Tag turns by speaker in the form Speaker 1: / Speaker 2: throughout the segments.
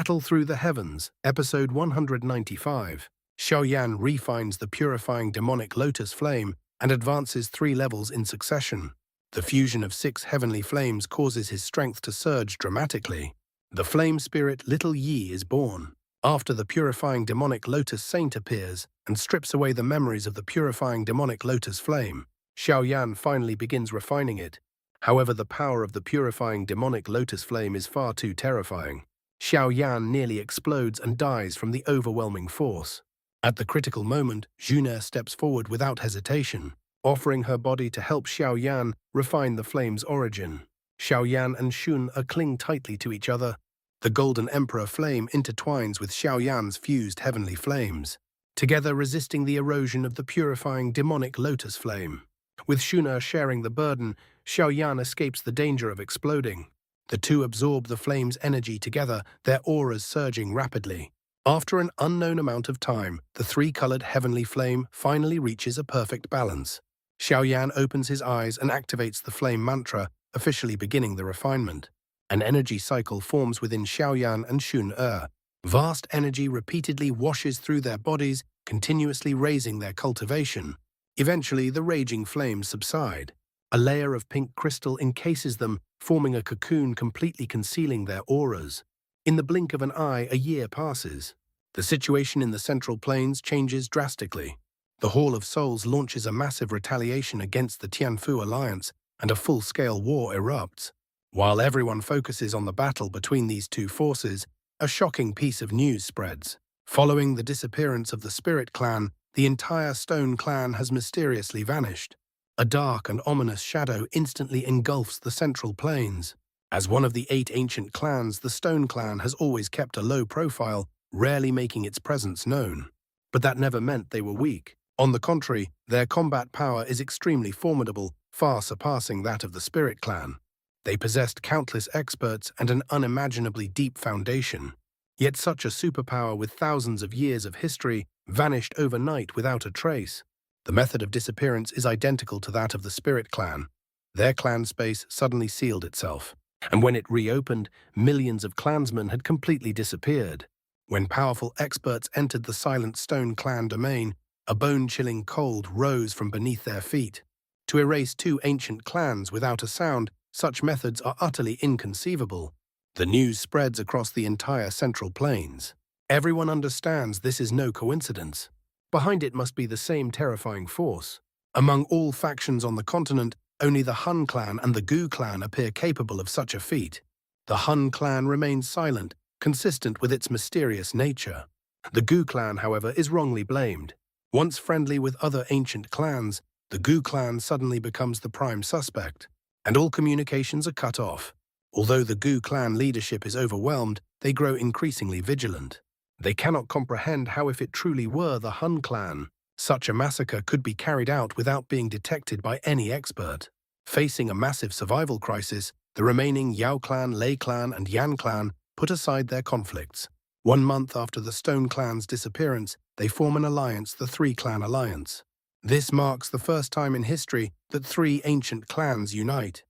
Speaker 1: Battle Through the Heavens, Episode 195. Xiao Yan refines the purifying demonic lotus flame and advances 3 levels in succession. The fusion of 6 heavenly flames causes his strength to surge dramatically. The flame spirit Little Yi is born. After the purifying demonic lotus saint appears and strips away the memories of the purifying demonic lotus flame, Xiao Yan finally begins refining it. However, the power of the purifying demonic lotus flame is far too terrifying. Xiao Yan nearly explodes and dies from the overwhelming force. At the critical moment, Juner steps forward without hesitation, offering her body to help Xiao Yan refine the flame's origin. Xiao Yan and Shun cling tightly to each other. The Golden Emperor flame intertwines with Xiao Yan's fused heavenly flames, together resisting the erosion of the purifying demonic lotus flame. With Shun sharing the burden, Xiao Yan escapes the danger of exploding. The two absorb the flame's energy together, their auras surging rapidly. After an unknown amount of time, the 3-colored heavenly flame finally reaches a perfect balance. Xiao Yan opens his eyes and activates the flame mantra, officially beginning the refinement. An energy cycle forms within Xiao Yan and Shun. Vast energy repeatedly washes through their bodies, continuously raising their cultivation. Eventually, the raging flames subside. A layer of pink crystal encases them, forming a cocoon completely concealing their auras. In the blink of an eye, a year passes. The situation in the Central Plains changes drastically. The Hall of Souls launches a massive retaliation against the Tianfu Alliance, and a full-scale war erupts. While everyone focuses on the battle between these two forces, a shocking piece of news spreads. Following the disappearance of the Spirit Clan, the entire Stone Clan has mysteriously vanished. A dark and ominous shadow instantly engulfs the Central Plains. As one of the 8 ancient clans, the Stone Clan has always kept a low profile, rarely making its presence known. But that never meant they were weak. On the contrary, their combat power is extremely formidable, far surpassing that of the Spirit Clan. They possessed countless experts and an unimaginably deep foundation. Yet such a superpower with thousands of years of history vanished overnight without a trace. The method of disappearance is identical to that of the Spirit Clan. Their clan space suddenly sealed itself, and when it reopened, millions of clansmen had completely disappeared. When powerful experts entered the Silent Stone Clan domain, a bone-chilling cold rose from beneath their feet. To erase 2 ancient clans without a sound, such methods are utterly inconceivable. The news spreads across the entire Central Plains. Everyone understands this is no coincidence. Behind it must be the same terrifying force. Among all factions on the continent, only the Hun clan and the Gu clan appear capable of such a feat. The Hun clan remains silent, consistent with its mysterious nature. The Gu clan, however, is wrongly blamed. Once friendly with other ancient clans, the Gu clan suddenly becomes the prime suspect, and all communications are cut off. Although the Gu clan leadership is overwhelmed, they grow increasingly vigilant. They cannot comprehend how, if it truly were the Hun clan, such a massacre could be carried out without being detected by any expert. Facing a massive survival crisis, the remaining Yao clan, Lei clan, and Yan clan put aside their conflicts. 1 month after the Stone clan's disappearance, they form an alliance, the 3-clan alliance. This marks the first time in history that 3 ancient clans unite.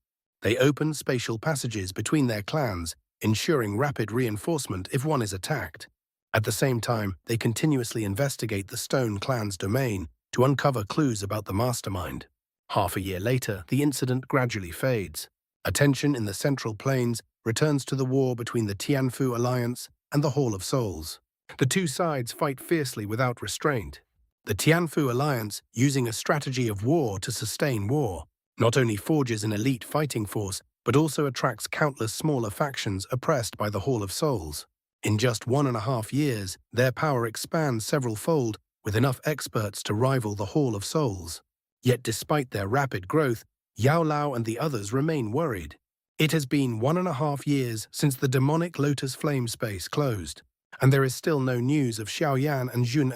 Speaker 1: They open spatial passages between their clans, ensuring rapid reinforcement if one is attacked. At the same time, they continuously investigate the Stone Clan's domain to uncover clues about the mastermind. Half a year later, the incident gradually fades. Attention in the Central Plains returns to the war between the Tianfu Alliance and the Hall of Souls. The 2 sides fight fiercely without restraint. The Tianfu Alliance, using a strategy of war to sustain war, not only forges an elite fighting force, but also attracts countless smaller factions oppressed by the Hall of Souls. In just 1.5 years, their power expands several-fold, with enough experts to rival the Hall of Souls. Yet despite their rapid growth, Yao Lao and the others remain worried. It has been 1.5 years since the demonic Lotus Flame space closed, and there is still no news of Xiao Yan and Jun.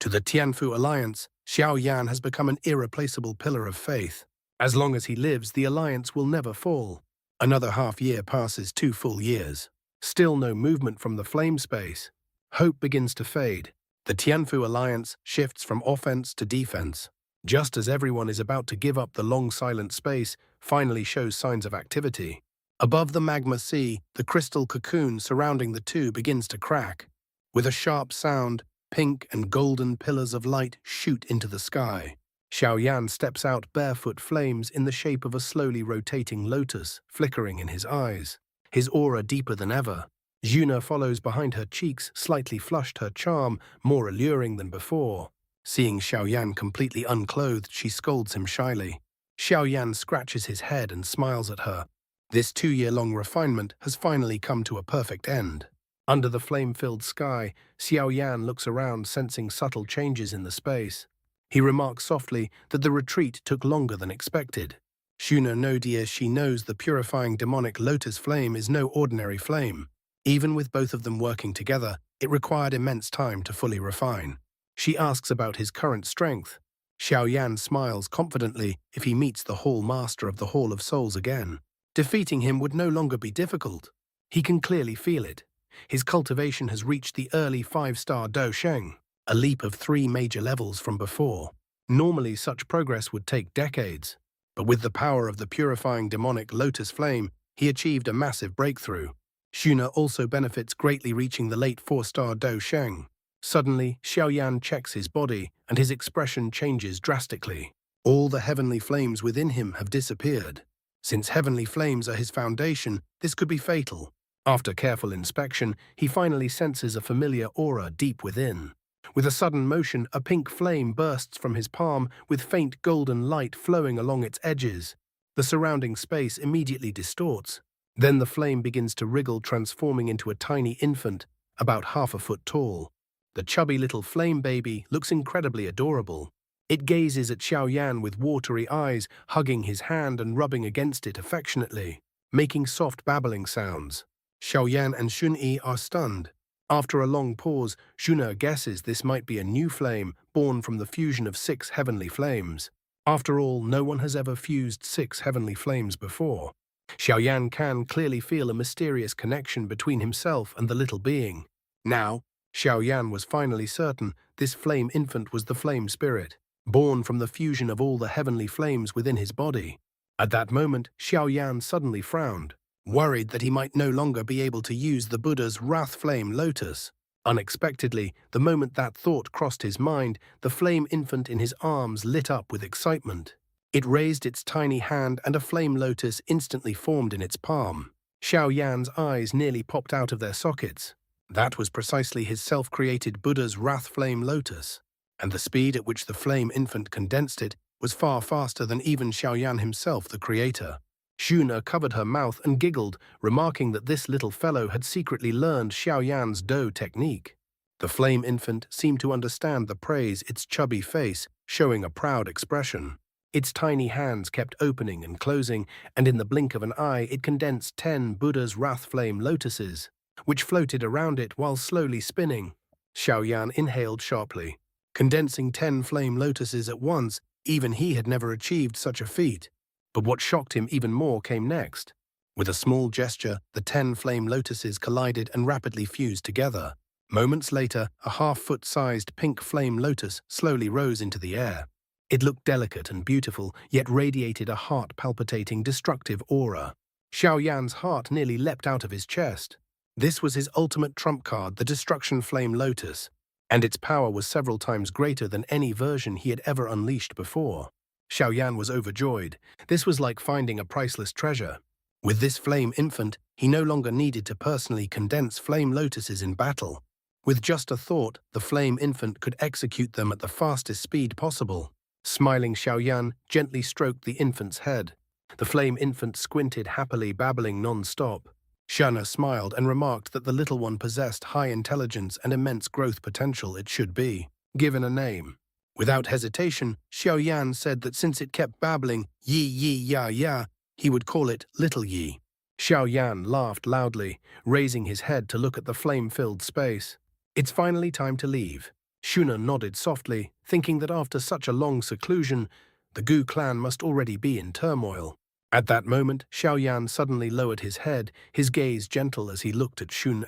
Speaker 1: To the Tianfu Alliance, Xiao Yan has become an irreplaceable pillar of faith. As long as he lives, the alliance will never fall. Another half year passes, 2 full years. Still no movement from the flame space. Hope begins to fade. The Tianfu Alliance shifts from offense to defense. Just as everyone is about to give up, the long silent space finally shows signs of activity. Above the magma sea, the crystal cocoon surrounding the two begins to crack. With a sharp sound, pink and golden pillars of light shoot into the sky. Xiao Yan steps out barefoot, flames in the shape of a slowly rotating lotus flickering in his eyes, his aura deeper than ever. Juna follows behind her, cheeks slightly flushed, her charm more alluring than before. Seeing Xiao Yan completely unclothed, she scolds him shyly. Xiao Yan scratches his head and smiles at her. This 2-year-long refinement has finally come to a perfect end. Under the flame-filled sky, Xiao Yan looks around, sensing subtle changes in the space. He remarks softly that the retreat took longer than expected. Shuna no dear, she knows the purifying demonic lotus flame is no ordinary flame. Even with both of them working together, it required immense time to fully refine. She asks about his current strength. Xiao Yan smiles confidently if he meets the Hall Master of the Hall of Souls again. Defeating him would no longer be difficult. He can clearly feel it. His cultivation has reached the early 5-star Do Sheng, a leap of 3 major levels from before. Normally, such progress would take decades, but with the power of the purifying demonic lotus flame, he achieved a massive breakthrough. Shuna also benefits greatly, reaching the late 4-star Do Sheng. Suddenly, Xiao Yan checks his body, and his expression changes drastically. All the heavenly flames within him have disappeared. Since heavenly flames are his foundation, this could be fatal. After careful inspection, he finally senses a familiar aura deep within. With a sudden motion, a pink flame bursts from his palm, with faint golden light flowing along its edges. The surrounding space immediately distorts. Then the flame begins to wriggle, transforming into a tiny infant, about half a foot tall. The chubby little flame baby looks incredibly adorable. It gazes at Xiao Yan with watery eyes, hugging his hand and rubbing against it affectionately, making soft babbling sounds. Xiao Yan and Xun are stunned. After a long pause, Shuna guesses this might be a new flame, born from the fusion of 6 heavenly flames. After all, no one has ever fused 6 heavenly flames before. Xiao Yan can clearly feel a mysterious connection between himself and the little being. Now, Xiao Yan was finally certain this flame infant was the flame spirit, born from the fusion of all the heavenly flames within his body. At that moment, Xiao Yan suddenly frowned, worried that he might no longer be able to use the Buddha's wrath flame lotus. Unexpectedly, the moment that thought crossed his mind, the flame infant in his arms lit up with excitement. It raised its tiny hand and a flame lotus instantly formed in its palm. Xiao Yan's eyes nearly popped out of their sockets. That was precisely his self-created Buddha's wrath flame lotus, and the speed at which the flame infant condensed it was far faster than even Xiao Yan himself, the creator. Shuna covered her mouth and giggled, remarking that this little fellow had secretly learned Xiao Yan's Do technique. The flame infant seemed to understand the praise, its chubby face showing a proud expression. Its tiny hands kept opening and closing, and in the blink of an eye it condensed 10 Buddha's wrath flame lotuses, which floated around it while slowly spinning. Xiao Yan inhaled sharply. Condensing 10 flame lotuses at once, even he had never achieved such a feat. But what shocked him even more came next. With a small gesture, the 10 flame lotuses collided and rapidly fused together. Moments later, a half-foot-sized pink flame lotus slowly rose into the air. It looked delicate and beautiful, yet radiated a heart-palpitating, destructive aura. Xiao Yan's heart nearly leapt out of his chest. This was his ultimate trump card, the Destruction Flame Lotus, and its power was several times greater than any version he had ever unleashed before. Xiao Yan was overjoyed. This was like finding a priceless treasure. With this flame infant, he no longer needed to personally condense flame lotuses in battle. With just a thought, the flame infant could execute them at the fastest speed possible. Smiling, Xiao Yan gently stroked the infant's head. The flame infant squinted happily, babbling non-stop. Shana smiled and remarked that the little one possessed high intelligence and immense growth potential. It should be given a name. Without hesitation, Xiao Yan said that since it kept babbling yi yi ya ya, he would call it Little Yi. Xiao Yan laughed loudly, raising his head to look at the flame-filled space. It's finally time to leave. Shuna nodded softly, thinking that after such a long seclusion, the Gu clan must already be in turmoil. At that moment, Xiao Yan suddenly lowered his head, his gaze gentle as he looked at Shun.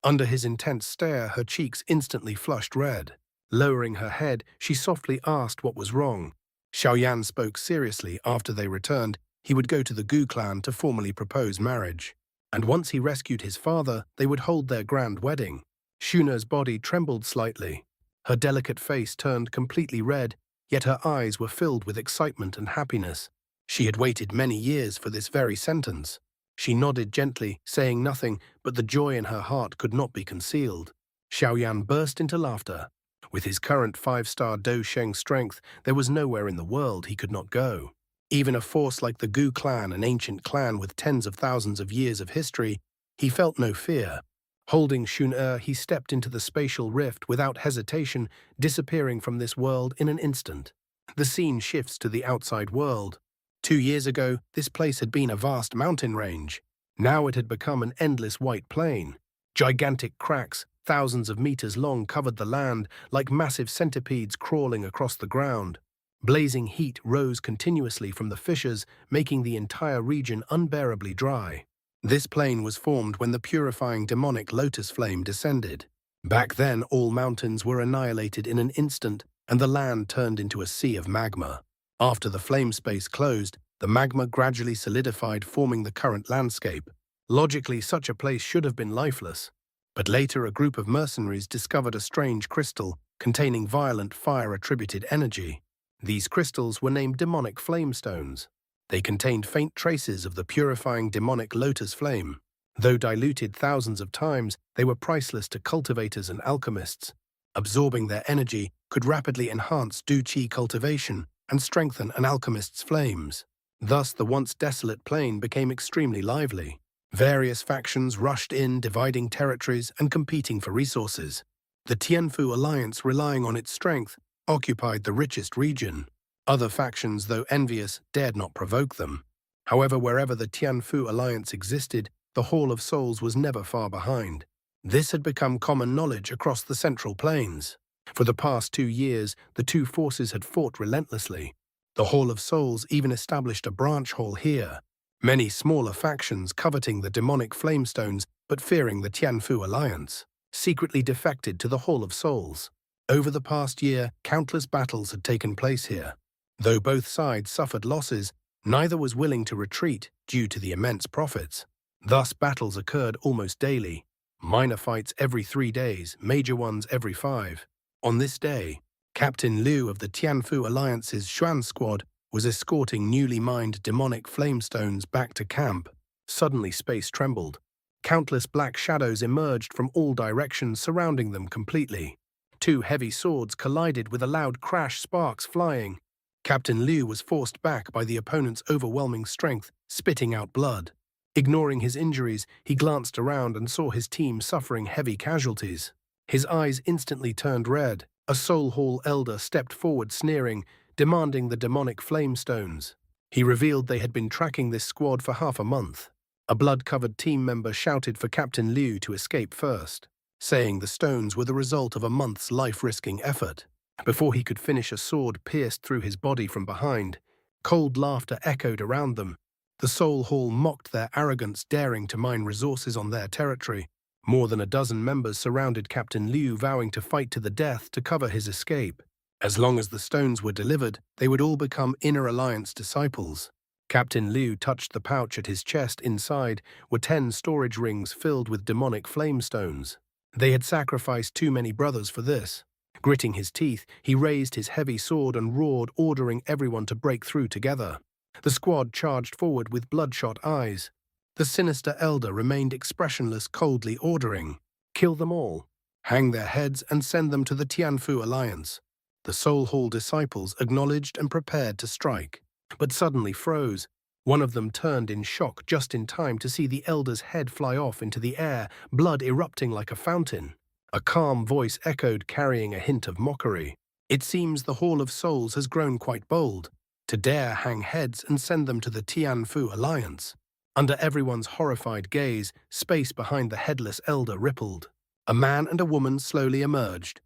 Speaker 1: Under his intense stare, her cheeks instantly flushed red. Lowering her head, she softly asked what was wrong. Xiao Yan spoke seriously after they returned. he would go to the Gu clan to formally propose marriage. And once he rescued his father, they would hold their grand wedding. Shuna's body trembled slightly. Her delicate face turned completely red, yet her eyes were filled with excitement and happiness. She had waited many years for this very sentence. She nodded gently, saying nothing, but the joy in her heart could not be concealed. Xiao Yan burst into laughter. With his current 5-star Do Sheng strength, there was nowhere in the world he could not go. Even a force like the Gu clan, an ancient clan with tens of thousands of years of history, he felt no fear. Holding Shun-Er, he stepped into the spatial rift without hesitation, disappearing from this world in an instant. The scene shifts to the outside world. 2 years ago, this place had been a vast mountain range. Now it had become an endless white plain. Gigantic cracks, thousands of meters long, covered the land like massive centipedes crawling across the ground. Blazing heat rose continuously from the fissures, making the entire region unbearably dry. This plain was formed when the purifying demonic lotus flame descended. Back then, all mountains were annihilated in an instant, and the land turned into a sea of magma. After the flame space closed, the magma gradually solidified, forming the current landscape. Logically, such a place should have been lifeless. But later, a group of mercenaries discovered a strange crystal containing violent fire-attributed energy. These crystals were named demonic flame stones. They contained faint traces of the purifying demonic lotus flame. Though diluted thousands of times, they were priceless to cultivators and alchemists. Absorbing their energy could rapidly enhance Du Qi cultivation and strengthen an alchemist's flames. Thus, the once desolate plain became extremely lively. Various factions rushed in, dividing territories and competing for resources. The Tianfu alliance, relying on its strength, occupied the richest region. Other factions, though envious, dared not provoke them. However, wherever the Tianfu alliance existed, the Hall of Souls was never far behind. This had become common knowledge across the Central Plains. For the past 2 years, the two forces had fought relentlessly. The Hall of Souls even established a branch hall here. Many smaller factions, coveting the demonic flamestones but fearing the Tianfu alliance, secretly defected to the Hall of Souls. Over the past year, countless battles had taken place here. Though both sides suffered losses, neither was willing to retreat due to the immense profits. Thus, battles occurred almost daily. Minor fights every 3 days, major ones every 5. On this day, Captain Liu of the Tianfu Alliance's Xuan squad was escorting newly mined demonic flamestones back to camp. Suddenly, space trembled. Countless black shadows emerged from all directions, surrounding them completely. 2 heavy swords collided with a loud crash, sparks flying. Captain Liu was forced back by the opponent's overwhelming strength, spitting out blood. Ignoring his injuries, he glanced around and saw his team suffering heavy casualties. His eyes instantly turned red. A Soul Hall elder stepped forward, sneering, demanding the demonic flame stones. He revealed they had been tracking this squad for half a month. A blood-covered team member shouted for Captain Liu to escape first, saying the stones were the result of a month's life-risking effort. Before he could finish, a sword pierced through his body from behind. Cold laughter echoed around them. The Soul Hall mocked their arrogance, daring to mine resources on their territory. More than a dozen members surrounded Captain Liu, vowing to fight to the death to cover his escape. As long as the stones were delivered, they would all become Inner Alliance disciples. Captain Liu touched the pouch at his chest. Inside were 10 storage rings filled with demonic flame stones. They had sacrificed too many brothers for this. Gritting his teeth, he raised his heavy sword and roared, ordering everyone to break through together. The squad charged forward with bloodshot eyes. The sinister elder remained expressionless, coldly ordering, "Kill them all. Hang their heads and send them to the Tianfu Alliance." The Soul Hall disciples acknowledged and prepared to strike, but suddenly froze. One of them turned in shock just in time to see the elder's head fly off into the air, blood erupting like a fountain. A calm voice echoed, carrying a hint of mockery. "It seems the Hall of Souls has grown quite bold, to dare hang heads and send them to the Tianfu Alliance." Under everyone's horrified gaze, space behind the headless elder rippled. A man and a woman slowly emerged.